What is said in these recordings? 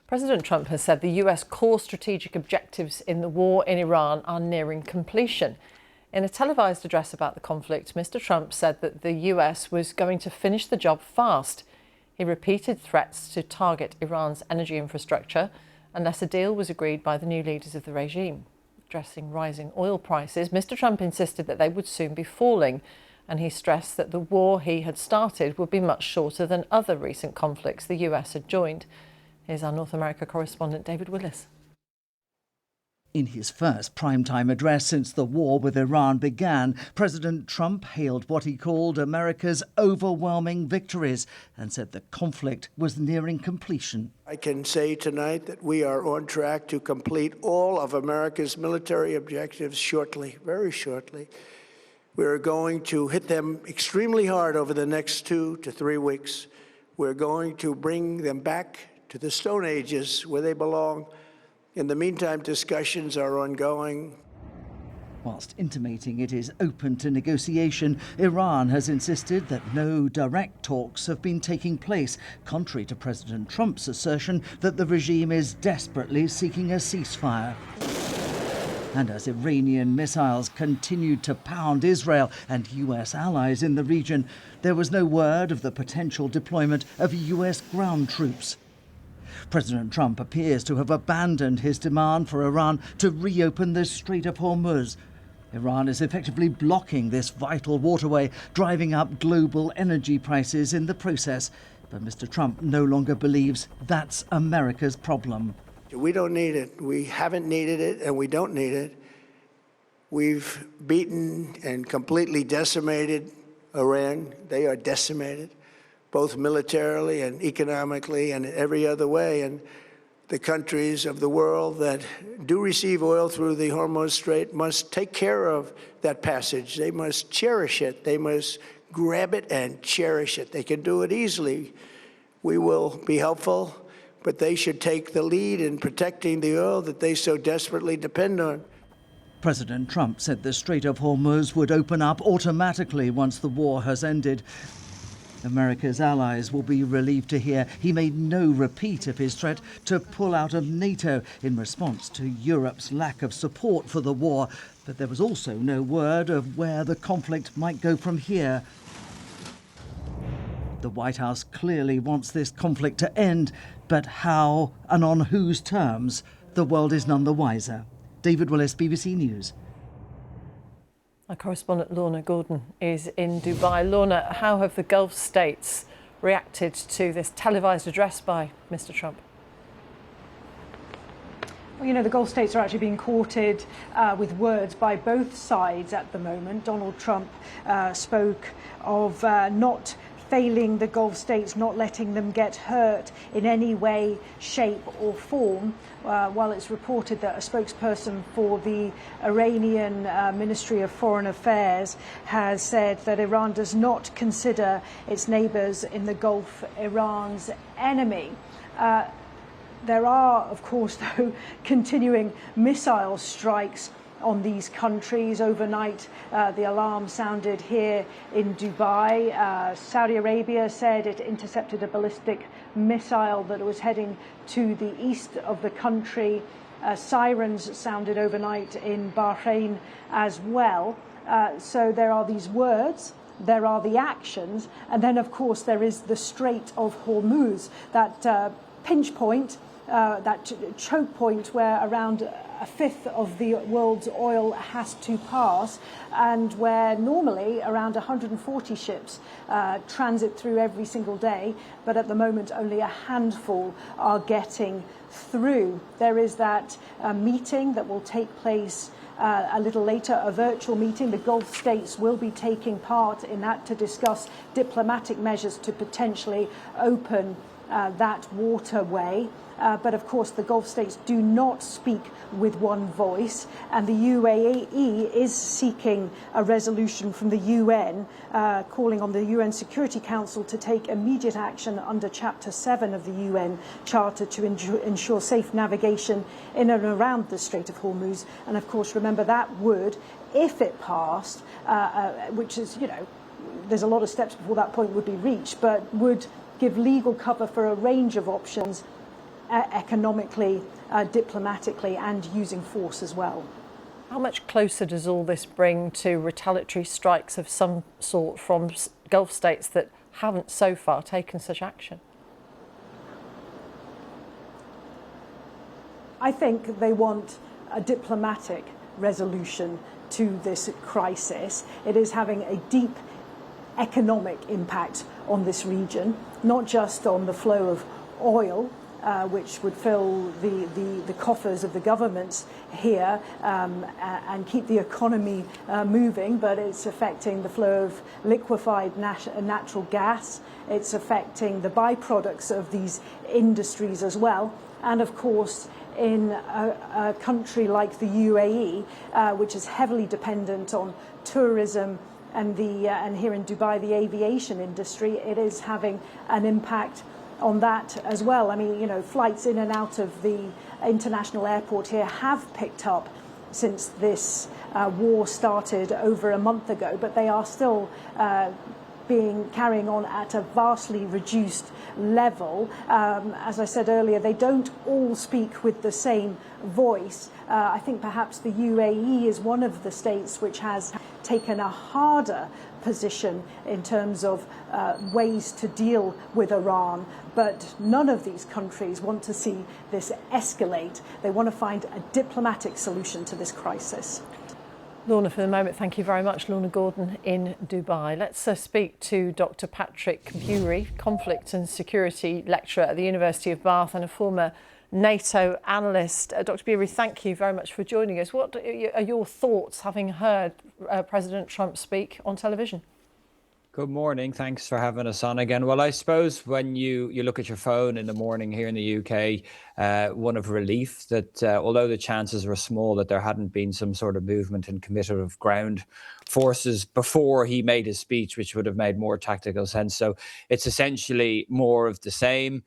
President Trump has said the US core strategic objectives in the war in Iran are nearing completion. In a televised address about the conflict, Mr. Trump said that the US was going to finish the job fast. He repeated threats to target Iran's energy infrastructure unless a deal was agreed by the new leaders of the regime. Addressing rising oil prices, Mr. Trump insisted that they would soon be falling, and he stressed that the war he had started would be much shorter than other recent conflicts the US had joined. Here's our North America correspondent David Willis. In his first primetime address since the war with Iran began, President Trump hailed what he called America's overwhelming victories and said the conflict was nearing completion. I can say tonight that we are on track to complete all of America's military objectives shortly, very shortly. We are going to hit them extremely hard over the next 2 to 3 weeks. We're going to bring them back to the Stone Ages where they belong. In the meantime, discussions are ongoing. Whilst intimating it is open to negotiation, Iran has insisted that no direct talks have been taking place, contrary to President Trump's assertion that the regime is desperately seeking a ceasefire. And as Iranian missiles continued to pound Israel and US allies in the region, there was no word of the potential deployment of US ground troops. President Trump appears to have abandoned his demand for Iran to reopen the Strait of Hormuz. Iran is effectively blocking this vital waterway, driving up global energy prices in the process. But Mr. Trump no longer believes that's America's problem. We don't need it. We haven't needed it, and we don't need it. We've beaten and completely decimated Iran. They are decimated, both militarily and economically and in every other way. And the countries of the world that do receive oil through the Hormuz Strait must take care of that passage. They must cherish it. They must grab it and cherish it. They can do it easily. We will be helpful, but they should take the lead in protecting the oil that they so desperately depend on. President Trump said the Strait of Hormuz would open up automatically once the war has ended. America's allies will be relieved to hear he made no repeat of his threat to pull out of NATO in response to Europe's lack of support for the war. But there was also no word of where the conflict might go from here. The White House clearly wants this conflict to end, but how and on whose terms, the world is none the wiser. David Willis, BBC News. Our correspondent Lorna Gordon is in Dubai. Lorna, how have the Gulf states reacted to this televised address by Mr. Trump? Well, you know, the Gulf states are actually being courted with words by both sides at the moment. Donald Trump spoke of not failing the Gulf states, not letting them get hurt in any way, shape or form, while it's reported that a spokesperson for the Iranian Ministry of Foreign Affairs has said that Iran does not consider its neighbours in the Gulf Iran's enemy. There are, of course, though, continuing missile strikes on these countries. Overnight, the alarm sounded here in Dubai. Saudi Arabia said it intercepted a ballistic missile that was heading to the east of the country. Sirens sounded overnight in Bahrain as well. So there are these words, there are the actions, and then, of course, there is the Strait of Hormuz, that pinch point, that choke point where around a fifth of the world's oil has to pass, and where normally around 140 ships transit through every single day, but at the moment only a handful are getting through. There is that meeting that will take place a little later, a virtual meeting. The Gulf states will be taking part in that to discuss diplomatic measures to potentially open that waterway. But of course, the Gulf states do not speak with one voice, and the UAE is seeking a resolution from the UN, calling on the UN Security Council to take immediate action under Chapter 7 of the UN Charter to ensure safe navigation in and around the Strait of Hormuz. And of course, remember, that would, if it passed, which is, you know, there's a lot of steps before that point would be reached, but would give legal cover for a range of options economically, diplomatically, and using force as well. How much closer does all this bring to retaliatory strikes of some sort from Gulf states that haven't so far taken such action? I think they want a diplomatic resolution to this crisis. It is having a deep economic impact on this region, not just on the flow of oil, which would fill the coffers of the governments here and keep the economy moving, but it's affecting the flow of liquefied natural gas. It's affecting the byproducts of these industries as well. And of course, in a country like the UAE, which is heavily dependent on tourism and here in Dubai, the aviation industry, it is having an impact on that as well. I mean, you know, flights in and out of the international airport here have picked up since this war started over a month ago, but they are still carrying on at a vastly reduced level. As I said earlier, they don't all speak with the same voice. I think perhaps the UAE is one of the states which has taken a harder position in terms of ways to deal with Iran, but none of these countries want to see this escalate. They want to find a diplomatic solution to this crisis. Lorna, for the moment, thank you very much. Lorna Gordon in Dubai. Let's speak to Dr. Patrick Bury, conflict and security lecturer at the University of Bath and a former NATO analyst. Dr. Bury, thank you very much for joining us. What are your thoughts having heard President Trump speak on television? Good morning. Thanks for having us on again. Well, I suppose when you look at your phone in the morning here in the UK, one of relief that although the chances were small that there hadn't been some sort of movement and committal of ground forces before he made his speech, which would have made more tactical sense. So it's essentially more of the same.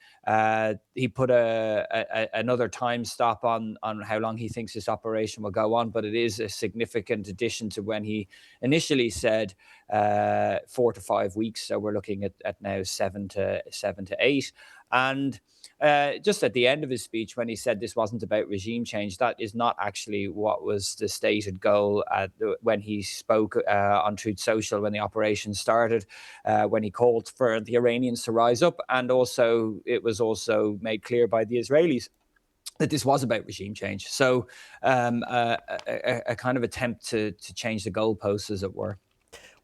He put another time stop on how long he thinks this operation will go on, but it is a significant addition to when he initially said 4 to 5 weeks. So we're looking at now 7 to 8. And just at the end of his speech, when he said this wasn't about regime change, that is not actually what was the stated goal when he spoke on Truth Social when the operation started, when he called for the Iranians to rise up. And also, it was also made clear by the Israelis that this was about regime change. So a kind of attempt to change the goalposts, as it were.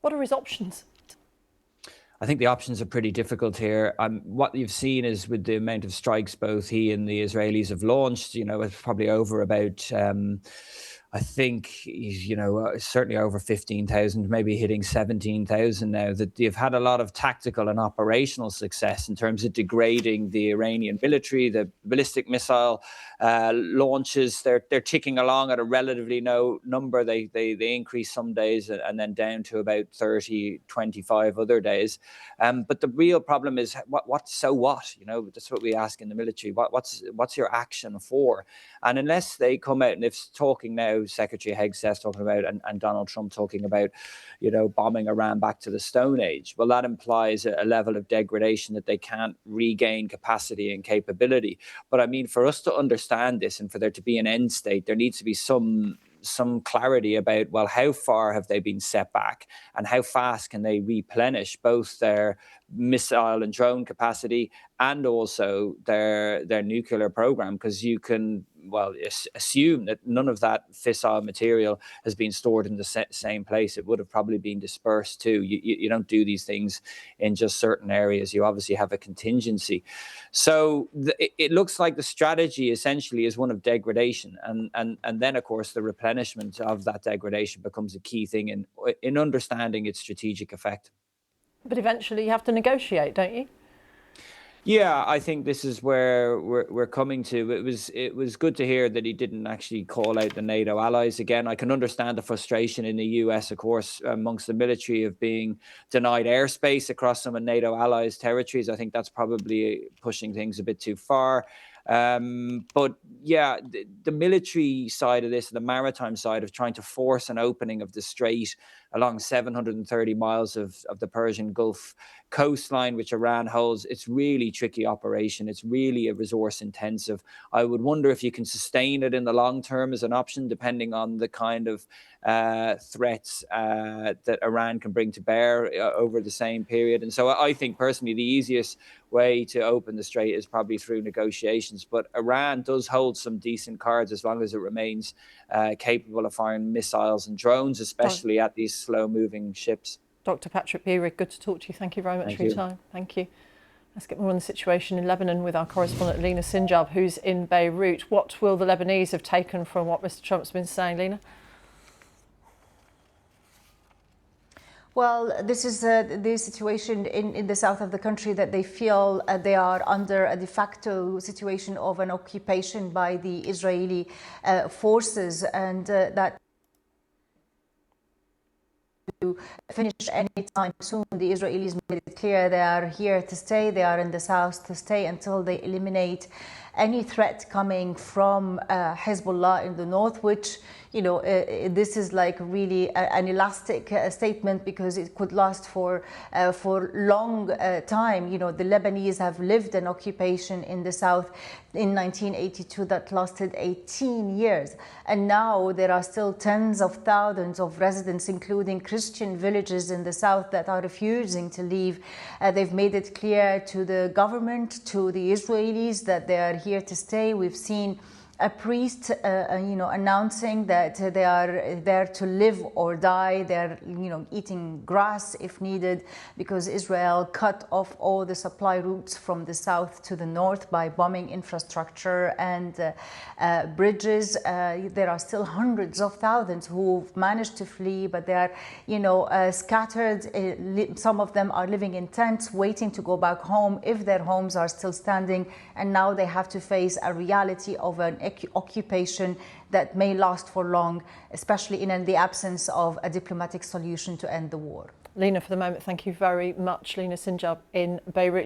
What are his options? I think the options are pretty difficult here. What you've seen is with the amount of strikes both he and the Israelis have launched, it's probably over about, I think, certainly over 15,000, maybe hitting 17,000 now, that they've had a lot of tactical and operational success in terms of degrading the Iranian military, the ballistic missile launches. They're ticking along at a relatively low number. They increase some days and then down to about 30, 25 other days. But the real problem is so what? That's what we ask in the military. What's your action for? And unless they come out, and if talking now, Secretary Hegseth talking about and Donald Trump talking about, bombing Iran back to the Stone Age. Well, that implies a level of degradation that they can't regain capacity and capability. But I mean, for us to understand this and for there to be an end state, there needs to be some clarity about, well, how far have they been set back and how fast can they replenish both their missile and drone capacity and also their nuclear program, because you can assume that none of that fissile material has been stored in the same place. It would have probably been dispersed too. You don't do these things in just certain areas. You obviously have a contingency. So it looks like the strategy essentially is one of degradation, and then of course the replenishment of that degradation becomes a key thing in understanding its strategic effect. But eventually you have to negotiate, don't you? Yeah, I think this is where we're coming to. It was good to hear that he didn't actually call out the NATO allies again. I can understand the frustration in the US, of course, amongst the military of being denied airspace across some of NATO allies' territories. I think that's probably pushing things a bit too far. But yeah, the military side of this, the maritime side of trying to force an opening of the strait along 730 miles of the Persian Gulf coastline, which Iran holds. It's really tricky operation. It's really a resource intensive. I would wonder if you can sustain it in the long term as an option, depending on the kind of threats that Iran can bring to bear over the same period. And so I think personally the easiest way to open the strait is probably through negotiations. But Iran does hold some decent cards as long as it remains capable of firing missiles and drones, especially at these slow-moving ships. Dr. Patrick Beerig, good to talk to you. Thank you very much for your time. Thank you. Let's get more on the situation in Lebanon with our correspondent Lena Sinjab, who's in Beirut. What will the Lebanese have taken from what Mr. Trump's been saying, Lena? Well, this is the situation in the south of the country, that they feel they are under a de facto situation of an occupation by the Israeli forces, and that to finish anytime soon. The Israelis made it clear they are here to stay. They are in the south to stay until they eliminate any threat coming from Hezbollah in the north, which, you know, this is like really an elastic statement, because it could last for long time. You know, the Lebanese have lived an occupation in the south in 1982 that lasted 18 years. And now there are still tens of thousands of residents, including Christian villages in the south, that are refusing to leave. They've made it clear to the government, to the Israelis, that they are here to stay. We've seen a priest, announcing that they are there to live or die. They're, eating grass if needed, because Israel cut off all the supply routes from the south to the north by bombing infrastructure and bridges. There are still hundreds of thousands who've managed to flee, but they are, scattered. Some of them are living in tents, waiting to go back home if their homes are still standing. And now they have to face a reality of an occupation that may last for long, especially in the absence of a diplomatic solution to end the war. Lena, for the moment, thank you very much. Lena Sinjab in Beirut.